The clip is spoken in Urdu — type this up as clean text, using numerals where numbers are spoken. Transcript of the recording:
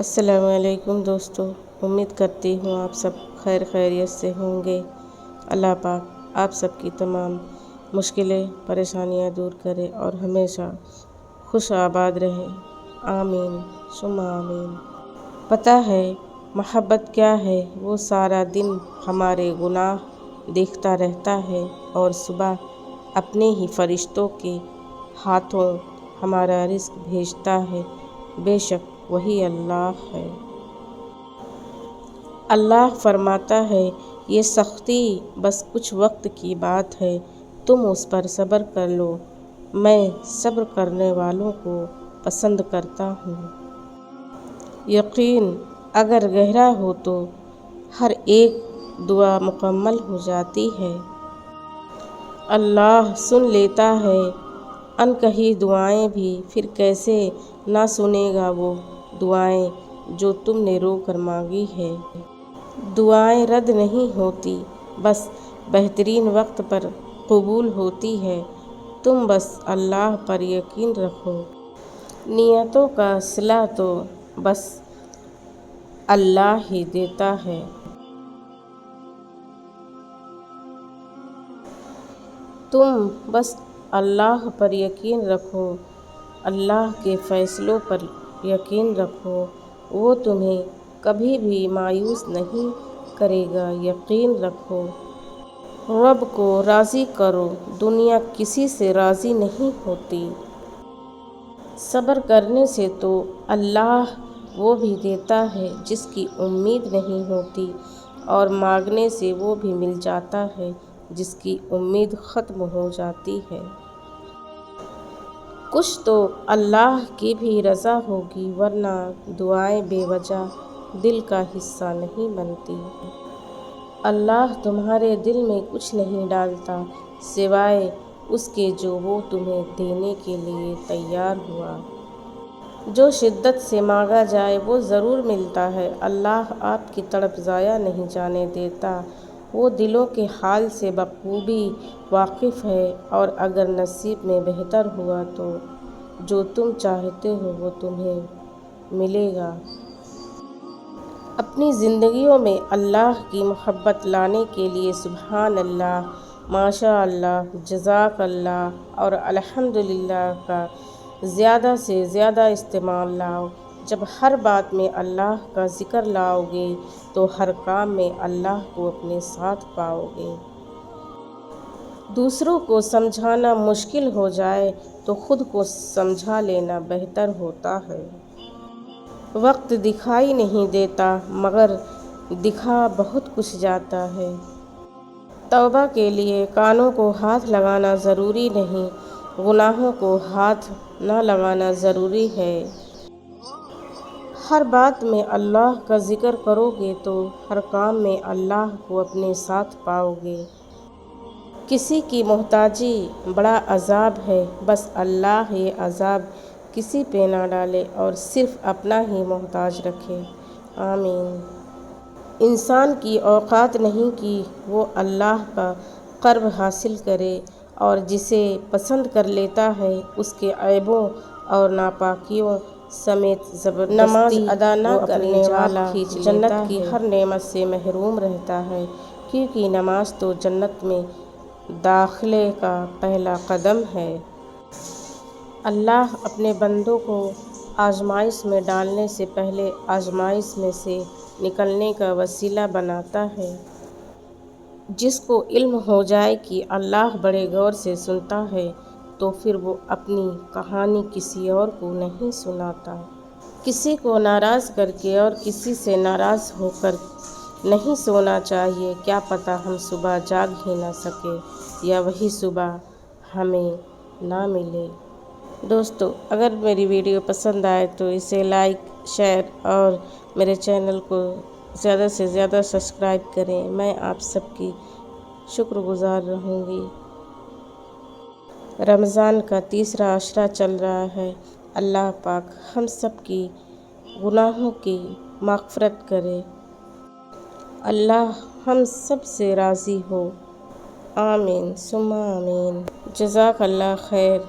السلام علیکم دوستو، امید کرتی ہوں آپ سب خیریت سے ہوں گے۔ اللہ پاک آپ سب کی تمام مشکلیں پریشانیاں دور کرے اور ہمیشہ خوش آباد رہے، آمین ثم آمین۔ پتہ ہے محبت کیا ہے؟ وہ سارا دن ہمارے گناہ دیکھتا رہتا ہے اور صبح اپنے ہی فرشتوں کے ہاتھوں ہمارا رزق بھیجتا ہے۔ بے شک وہی اللہ ہے۔ اللہ فرماتا ہے، یہ سختی بس کچھ وقت کی بات ہے، تم اس پر صبر کر لو، میں صبر کرنے والوں کو پسند کرتا ہوں۔ یقین اگر گہرا ہو تو ہر ایک دعا مکمل ہو جاتی ہے۔ اللہ سن لیتا ہے اونکہی دعائیں بھی، پھر کیسے نہ سنے گا وہ دعائیں جو تم نے رو کر مانگی ہیں۔ دعائیں رد نہیں ہوتی، بس بہترین وقت پر قبول ہوتی ہیں۔ تم بس اللہ پر یقین رکھو، نیتوں کا صلہ تو بس اللہ ہی دیتا ہے۔ تم بس اللہ پر یقین رکھو، اللہ کے فیصلوں پر یقین رکھو، وہ تمہیں کبھی بھی مایوس نہیں کرے گا۔ یقین رکھو، رب کو راضی کرو، دنیا کسی سے راضی نہیں ہوتی۔ صبر کرنے سے تو اللہ وہ بھی دیتا ہے جس کی امید نہیں ہوتی، اور مانگنے سے وہ بھی مل جاتا ہے جس کی امید ختم ہو جاتی ہے۔ کچھ تو اللہ کی بھی رضا ہوگی، ورنہ دعائیں بے وجہ دل کا حصہ نہیں بنتی۔ اللہ تمہارے دل میں کچھ نہیں ڈالتا سوائے اس کے جو وہ تمہیں دینے کے لیے تیار ہوا۔ جو شدت سے مانگا جائے وہ ضرور ملتا ہے۔ اللہ آپ کی تڑپ ضائع نہیں جانے دیتا، وہ دلوں کے حال سے بخوبی واقف ہے، اور اگر نصیب میں بہتر ہوا تو جو تم چاہتے ہو وہ تمہیں ملے گا۔ اپنی زندگیوں میں اللہ کی محبت لانے کے لیے سبحان اللہ، ماشاء اللہ، جزاک اللہ اور الحمدللہ کا زیادہ سے زیادہ استعمال لاؤ۔ جب ہر بات میں اللہ کا ذکر لاؤ گے تو ہر کام میں اللہ کو اپنے ساتھ پاؤ گے۔ دوسروں کو سمجھانا مشکل ہو جائے تو خود کو سمجھا لینا بہتر ہوتا ہے۔ وقت دکھائی نہیں دیتا مگر دکھا بہت کچھ جاتا ہے۔ توبہ کے لیے کانوں کو ہاتھ لگانا ضروری نہیں، گناہوں کو ہاتھ نہ لگانا ضروری ہے۔ ہر بات میں اللہ کا ذکر کرو گے تو ہر کام میں اللہ کو اپنے ساتھ پاؤ گے۔ کسی کی محتاجی بڑا عذاب ہے، بس اللہ یہ عذاب کسی پہ نہ ڈالے اور صرف اپنا ہی محتاج رکھے، آمین۔ انسان کی اوقات نہیں کہ وہ اللہ کا قرب حاصل کرے، اور جسے پسند کر لیتا ہے اس کے عیبوں اور ناپاکیوں سمیت زبردستی نماز ادا نہ کرنے والا جنت کی ہر نعمت سے محروم رہتا ہے، کیونکہ نماز تو جنت میں داخلے کا پہلا قدم ہے۔ اللہ اپنے بندوں کو آزمائش میں ڈالنے سے پہلے آزمائش میں سے نکلنے کا وسیلہ بناتا ہے۔ جس کو علم ہو جائے کہ اللہ بڑے غور سے سنتا ہے تو پھر وہ اپنی کہانی کسی اور کو نہیں سناتا۔ کسی کو ناراض کر کے اور کسی سے ناراض ہو کر نہیں سونا چاہیے، کیا پتہ ہم صبح جاگ ہی نہ سکیں یا وہی صبح ہمیں نہ ملے۔ دوستو، اگر میری ویڈیو پسند آئے تو اسے لائک، شیئر اور میرے چینل کو زیادہ سے زیادہ سبسکرائب کریں، میں آپ سب کی شکر گزار رہوں گی۔ رمضان کا تیسرا عشرہ چل رہا ہے، اللہ پاک ہم سب کی گناہوں کی مغفرت کرے، اللہ ہم سب سے راضی ہو، آمین ثم آمین۔ جزاک اللہ خیر۔